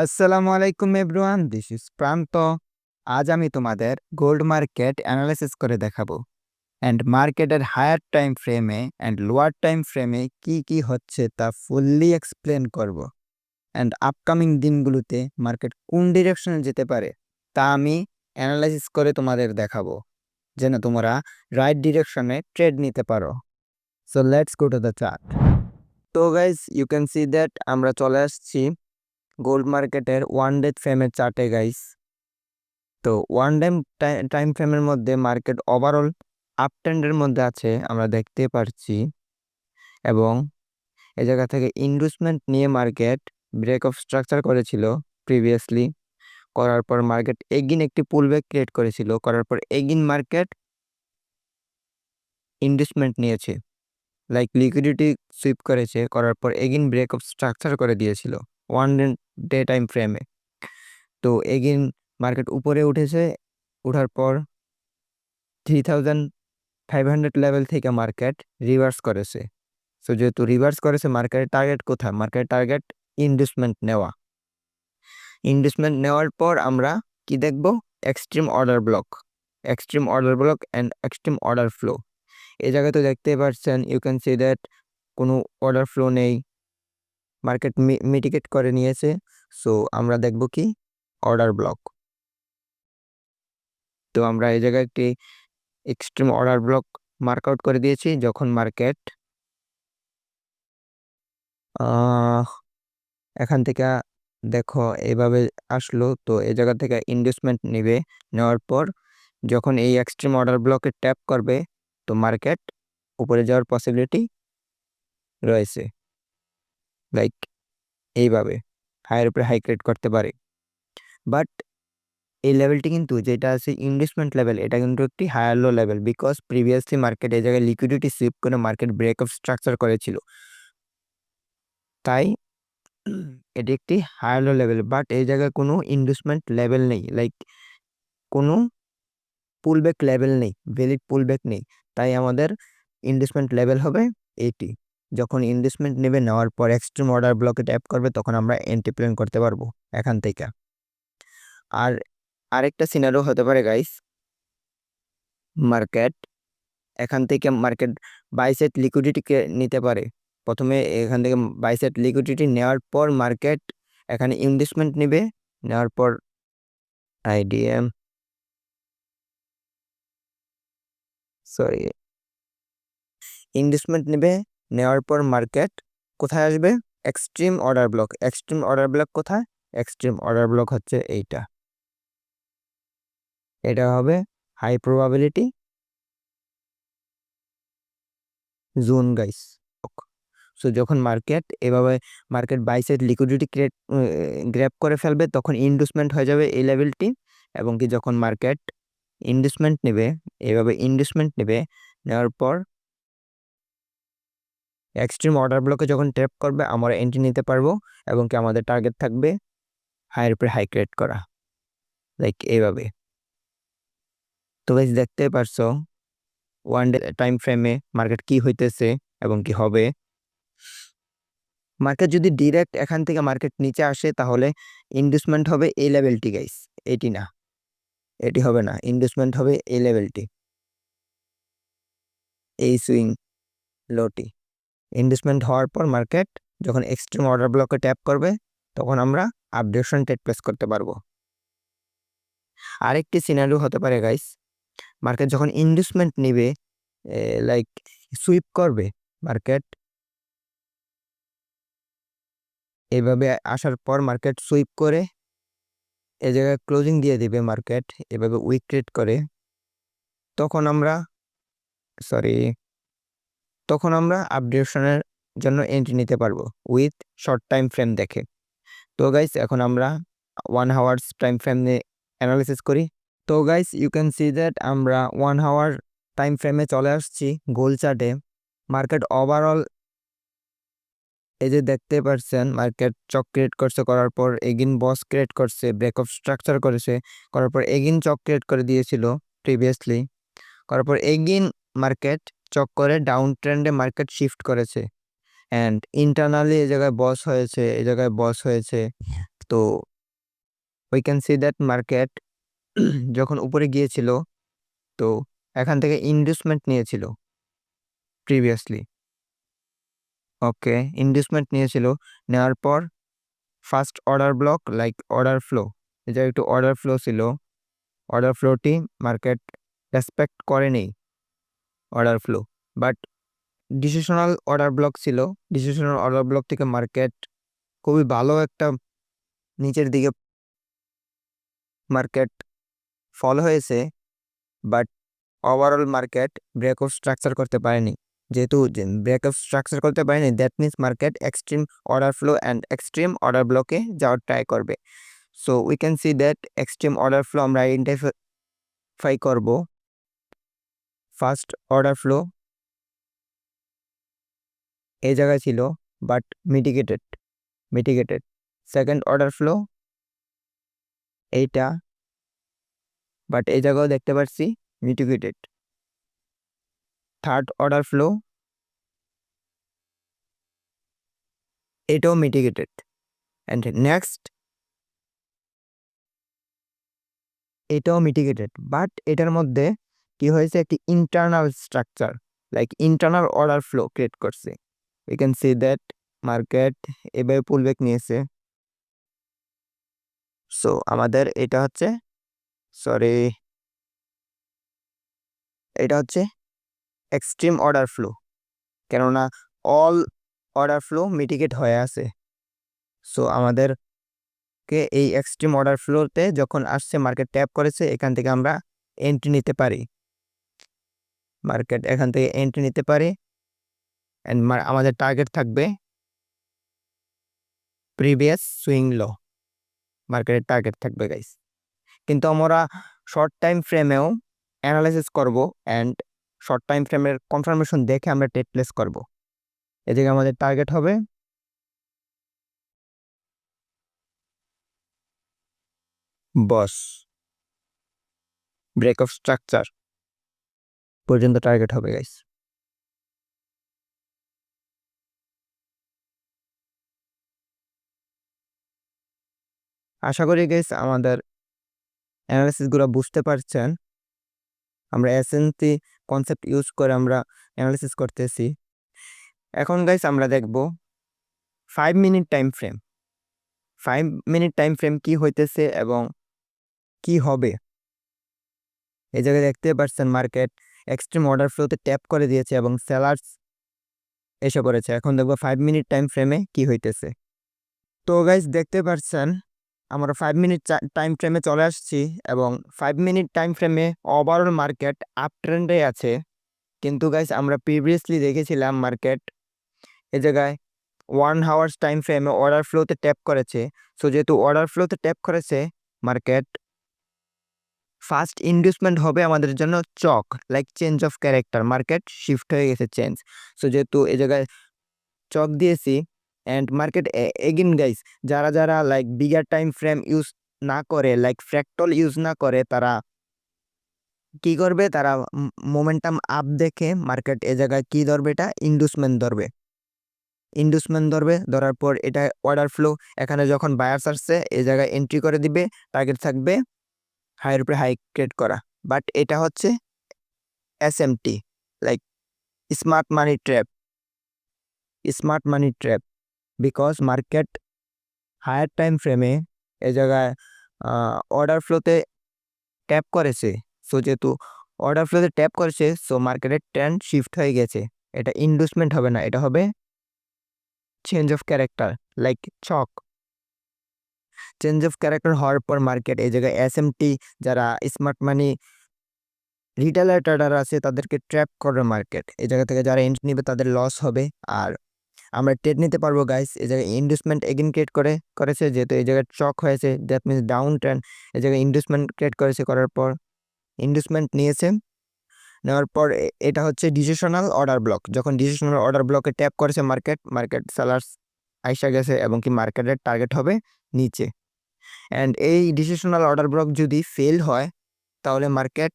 আসসালামু আলাইকুম everyone, this is প্রান্ত। আজ আমি তোমাদের গোল্ড মার্কেট অ্যানালাইসিস করে দেখাবো অ্যান্ড মার্কেটের হায়ার টাইম ফ্রেমে অ্যান্ড লোয়ার টাইম ফ্রেমে কি কি হচ্ছে তা ফুললি এক্সপ্লেন করব। অ্যান্ড আপকামিং দিনগুলোতে মার্কেট কোন ডিরেকশনে যেতে পারে তা আমি অ্যানালাইসিস করে তোমাদের দেখাবো, যেন তোমরা রাইট ডিরেকশনে ট্রেড নিতে পারো। So let's go to the chart. তো guys, you can see that আমরা চলে আসছি গোল্ড মার্কেটের ওয়ান ডে ফ্রেমের চার্টে গাইস। তো ওয়ান ডে টাইম ফ্রেমের মধ্যে মার্কেট ওভারঅল আপ ট্রেন্ডের মধ্যে আছে, আমরা দেখতে পারছি। এবং এই জায়গা থেকে ইনভেস্টমেন্ট নিয়ে মার্কেট ব্রেক অফ স্ট্রাকচার করেছিল প্রিভিয়াসলি। করার পর মার্কেট এগিন একটি পুলব্যাক ক্রিয়েট করেছিল, করার পর এগিন মার্কেট ইনভেস্টমেন্ট নিয়েছে, লাইক লিকুইডিটি সুইপ করেছে, করার পর এগিন ব্রেক অফ স্ট্রাকচার করে দিয়েছিল ওয়ান ডে টাইম ফ্রেমে। তো এগিন মার্কেট উপরে উঠেছে, ওঠার পর 3500 লেভেল থেকে মার্কেট রিভার্স করেছে। সো যেহেতু রিভার্স করেছে, মার্কেটের টার্গেট কোথায়? মার্কেটের টার্গেট ইনভেস্টমেন্ট নেওয়া। ইনভেস্টমেন্ট নেওয়ার পর আমরা কি দেখব? Extreme order block, extreme order block and extreme order flow. এই জায়গায় তো দেখতে পাচ্ছেন, ইউ ক্যান সি দ্যাট কোনো অর্ডার ফ্লো নেই, মার্কেট মিটিগেট করে নিয়েছে। সো আমরা দেখব কি? Order block. তো আমরা এই জায়গায় একটি extreme order block mark out করে দিয়েছি। যখন মার্কেট এখান থেকে দেখো এইভাবে আসলো, তো এই জায়গা থেকে ইনভেস্টমেন্ট নেবে, নেওয়ার পর যখন এই এক্সট্রিম অর্ডার ব্লকে ট্যাপ করবে, তো মার্কেট উপরে যাওয়ার পসিবিলিটি রয়েছে, লাইক এইভাবে হাইয়ের উপরে হাই ক্রিয়েট করতে পারে। বাট এই লেভেলটি কিন্তু যেটা আছে ইনভেস্টমেন্ট লেভেল, এটা কিন্তু একটি higher low level, because previously market এই জায়গায় লিকুইডিটি সুইপ করে মার্কেট ব্রেক অফ স্ট্রাকচার করেছিল, তাই এটি একটি হায়ার লো লেভেল। বাট এই জায়গায় কোনো ইনভেস্টমেন্ট লেভেল নেই, লাইক কোনো পুলব্যাক লেভেল নেই, ভ্যালিড পুলব্যাক নেই। তাই আমাদের ইনভেস্টমেন্ট লেভেল হবে এইটি। যখন ইনভেস্টমেন্ট নেবে, নেওয়ার পর এক্সট্রিম অর্ডার ব্লকে ট্যাপ করবে, তখন আমরা এন্ট্রি প্ল্যান করতে পারবো এখান থেকে। আর আরেকটা সিনারিও হতে পারে গাইস, মার্কেট এখান থেকে মার্কেট বাই সাইড লিকুইডিটিকে নিতে পারে। প্রথমে এখান থেকে বাই সাইড লিকুইডিটি নেওয়ার পর মার্কেট এখানে ইনভেস্টমেন্ট নেবে, নেওয়ার পর আইডিএম সরি ইনভেস্টমেন্ট নেবে, নেওয়ার পর মার্কেট কোথায় আসবে? Extreme order block. Extreme order block কোথায়? এক্সট্রিম অর্ডার ব্লক হচ্ছে এইটা, এটা হবে high probability zone guys. So যখন মার্কেট এভাবে market buy side liquidity grab করে ফেলবে, তখন ইনভেস্টমেন্ট হয়ে যাবে এই লেভেলটি। এবং কি যখন মার্কেট ইনভেস্টমেন্ট নেবে, এভাবে ইনভেস্টমেন্ট নেবে, নেওয়ার পর এক্সট্রিম অর্ডার ব্লকে যখন ট্যাপ করবে, আমরা এন্ট্রি নিতে পারবো। এবং কি আমাদের টার্গেট থাকবে হাইয়ের উপরে হাই ক্রিয়েট করা, লাইক এইভাবে। তো গাইস, দেখতে পারছো ওয়ান ডে টাইম ফ্রেমে মার্কেট কি হইতেছে এবং কি হবে। মার্কেট যদি ডিরেক্ট এখান থেকে মার্কেট নিচে আসে, তাহলে ইনভেস্টমেন্ট হবে এই লেভেলটি গাইস, এটি না, এটি হবে না। ইনভেস্টমেন্ট হবে এই লেভেলটি, এই সুইং লোটি। ইনভেস্টমেন্ট হওয়ার পর মার্কেট যখন এক্সট্রিম অর্ডার ব্লকে ট্যাপ করবে, তখন আমরা আপডেশন ট্রেড প্লেস করতে পারবো। আরেকটি সিনারিও হতে পারে গাইস, মার্কেট যখন ইনভেস্টমেন্ট নিবে, লাইক সুইপ করবে মার্কেট, এইভাবে আসার পর মার্কেট সুইপ করে এই জায়গায় ক্লোজিং দিয়ে দিবে মার্কেট, এভাবে উইক ক্রিয়েট করে, তখন আমরা তখন আমরা আপডেশনের জন্য এন্ট্রি নিতে পারবো উইথ শর্ট টাইম ফ্রেম দেখে। তো গাইস, এখন আমরা 1 আওয়ার্স টাইম ফ্রেম নিয়ে অ্যানালিসিস করি। তো guys, you can see that আমরা 1 আওয়ার টাইম ফ্রেমে চলে আসছি গোল চার্টে। মার্কেট ওভারঅল এই যে দেখতে পাচ্ছেন, মার্কেট চক ক্রিয়েট করছে, করার পর এগিন বস ক্রিয়েট করছে, ব্রেক অফ স্ট্রাকচার করেছে, করার পর এগিন চক ক্রিয়েট করে দিয়েছিল প্রিভিয়াসলি, করার পর এগিন মার্কেট চক করে ডাউন ট্রেন্ডে মার্কেট শিফট করেছে। অ্যান্ড ইন্টারনালি এই জায়গায় বস হয়েছে, এই জায়গায় বস হয়েছে, তো we can see that market যখন উপরে গিয়েছিল, তো এখান থেকে ইনভেস্টমেন্ট নিয়েছিল প্রিভিয়াসলি। ওকে, ইনভেস্টমেন্ট নিয়েছিল, নেওয়ার পর first order block like order flow, এটা একটু অর্ডার ফ্লো ছিল, অর্ডার ফ্লোটি মার্কেট রেসপেক্ট করেনি order flow, but decisional order block ছিল। ডিসিশনাল অর্ডার ব্লক থেকে মার্কেট খুবই ভালো একটা নিচের দিকে মার্কেট ফল হয়েছে, but overall market breakout structure করতে পারেনি। যেহেতু ব্রেকআউট স্ট্রাকচার করতে পারেনি, that means market extreme order flow and extreme order ব্লকে যাওয়ার ট্রাই করবে। So we can see that extreme order flow আমরা আইডেন্টিফাই করব। ফার্স্ট অর্ডার ফ্লো এই জায়গায় ছিল, বাট মিটিগেটেড। সেকেন্ড অর্ডার ফ্লো এইটা, বাট এই জায়গাও দেখতে পাচ্ছি মিটিগেটেড। থার্ড অর্ডার ফ্লো এটাও মিটিগেটেড। অ্যান্ড নেক্সট এটাও মিটিগেটেড, বাট এটার মধ্যে কি হয়েছে, একটি internal structure like internal order flow create করছে। We can see that market এভাবে পুলব্যাক নিয়েছে। সো আমাদের এটা হচ্ছে এটা হচ্ছে এক্সট্রিম অর্ডার ফ্লো, কেননা অল অর্ডার ফ্লো মিটিগেট হয়ে আছে। সো আমাদেরকে এই এক্সট্রিম অর্ডার ফ্লোতে যখন আসছে, মার্কেট ট্যাপ করেছে, এখান থেকে আমরা এন্ট্রি নিতে পারি। মার্কেট এখান থেকে এন্ট্রি নিতে পারি, অ্যান্ড আমাদের টার্গেট থাকবে প্রিভিয়াস সুইং লো, মার্কেটের টার্গেট থাকবে গাইস। কিন্তু আমরা শর্ট টাইম ফ্রেমেও অ্যানালাইসিস করব, অ্যান্ড শর্ট টাইম ফ্রেমের কনফার্মেশন দেখে আমরা ট্রেড প্লেস করব। এদিকে আমাদের টার্গেট হবে বস ব্রেক অফ স্ট্রাকচার পর্যন্ত টার্গেট হবে গাইস। আশা করি গাইস আমাদের অ্যানালাইসিসগুলো বুঝতে পারছেন। আমরা এসএনসি কনসেপ্ট ইউজ করে আমরা অ্যানালাইসিস করতেছি। এখন গাইস আমরা দেখব 5 minute time frame. 5 minute time frame কি হইতেছে এবং কি হবে। এই জায়গায় দেখতে পাচ্ছেন মার্কেট এক্সট্রিম অর্ডার ফ্লোতে ট্যাপ করে দিয়েছে এবং সেলার্স এসে পড়েছে। এখন দেখবো 5 মিনিট টাইম ফ্রেমে কি হইতেছে। তো গাইস দেখতে পাচ্ছেন আমরা 5 মিনিট টাইম ফ্রেমে চলে আসছি, এবং 5 মিনিট টাইম ফ্রেমে ওভারঅল মার্কেট আপ ট্রেন্ডে আছে। কিন্তু গাইস আমরা প্রিভিয়াসলি দেখেছিলাম মার্কেট এ জায়গায় 1 আওয়ার্স টাইম ফ্রেমে অর্ডার ফ্লোতে ট্যাপ করেছে। সো যেহেতু অর্ডার ফ্লোতে ট্যাপ করেছে, মার্কেট ফার্স্ট ইনভেস্টমেন্ট হবে আমাদের জন্য CHoCH like change of character, market shift হয়ে গেছে চেঞ্জ। সো যেহেতু এই জায়গায় চক দিয়েছি, অ্যান্ড মার্কেট এগেন গাইস যারা যারা like bigger time frame use না করে, লাইক ফ্র্যাক্টল ইউজ না করে, তারা কি করবে, তারা মোমেন্টাম আপ দেখে মার্কেট এ জায়গায় কি ধরবে, এটা ইন্ডুসমেন্ট ধরবে। ধরার পর এটা অর্ডার ফ্লো, এখানে যখন বায়ার্স আসছে এই জায়গায় এন্ট্রি করে দিবে, টার্গেট থাকবে হাইয়ের উপরে হাই ক্রিয়েট করা। বাট এটা হচ্ছে SMT like smart money trap, because market higher time ফ্রেমে এ জায়গায় অর্ডার ফ্লোতে ট্যাপ করেছে। সো যেহেতু অর্ডার ফ্লোতে ট্যাপ করেছে, সো মার্কেটের ট্রেন্ড শিফট হয়ে গেছে। এটা ইনভেস্টমেন্ট হবে না, এটা হবে change of character like CHoCH. Change of character হওয়ার পর মার্কেট এই জায়গায় এসএমটি যারা স্মার্ট মানি রিটেলার ট্রেডার আছে তাদেরকে ট্র্যাপ করবে মার্কেট। এই জায়গা থেকে যারা এন্ট্রি নেবে তাদের লস হবে, আর আমরা ট্রেড নিতে পারবো গাইস। এই জায়গায় ইনভেস্টমেন্ট এগেন ক্রিয়েট করেছে, যেহেতু এই জায়গায় চক হয়েছে, দ্যাট মিনস ডাউন ট্রেন্ড। এই জায়গায় ইনভেস্টমেন্ট ক্রিয়েট করেছে, করার পর ইনভেস্টমেন্ট নিয়েছে, নেওয়ার পর এটা হচ্ছে ডিসিশনাল অর্ডার ব্লক। যখন ডিসিশনাল অর্ডার ব্লকে ট্যাপ করেছে মার্কেট সেলার্স আইসা গেছে, এবং কি মার্কেটের টার্গেট হবে নিচে। অ্যান্ড এই ডিসিশনাল অর্ডার ব্লক যদি ফেল হয়, তাহলে মার্কেট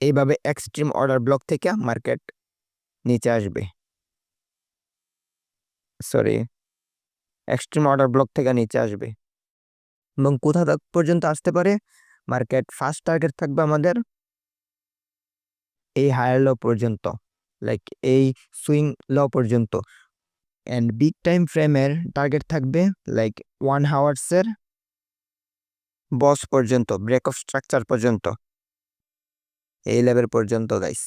এইভাবে এক্সট্রিম অর্ডার ব্লক থেকে মার্কেট নিচে আসবে। সরি, এক্সট্রিম অর্ডার ব্লক থেকে নিচে আসবে এবং কোথা পর্যন্ত আসতে পারে, মার্কেট ফার্স্ট টার্গেট থাকবে আমাদের এই হায়ার লো পর্যন্ত, লাইক এই সুইং লো পর্যন্ত। অ্যান্ড বিগ টাইম ফ্রেমের টার্গেট থাকবে লাইক 1 আওয়ার্সের বস পর্যন্ত, ব্রেক অফ স্ট্রাকচার পর্যন্ত, এই লেভেল পর্যন্ত গাইস।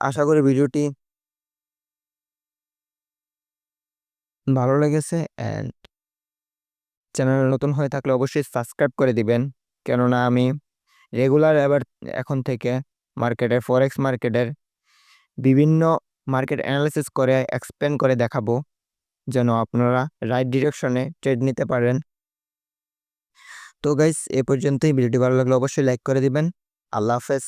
আশা করি ভিডিওটি ভালো লেগেছে। অ্যান্ড চ্যানেল নতুন হয়ে থাকলে অবশ্যই সাবস্ক্রাইব করে দিবেন, কেননা আমি রেগুলার এবার এখন থেকে মার্কেটের ফরেক্স মার্কেটের বিভিন্ন মার্কেট অ্যানালাইসিস করে এক্সপ্লেন করে দেখাবো, যেন আপনারা রাইট ডিরেকশনে ট্রেড নিতে পারেন। তো গাইস, এ পর্যন্তই। ভিডিওটি ভালো লাগলে অবশ্যই লাইক করে দিবেন। আল্লাহ হাফেজ।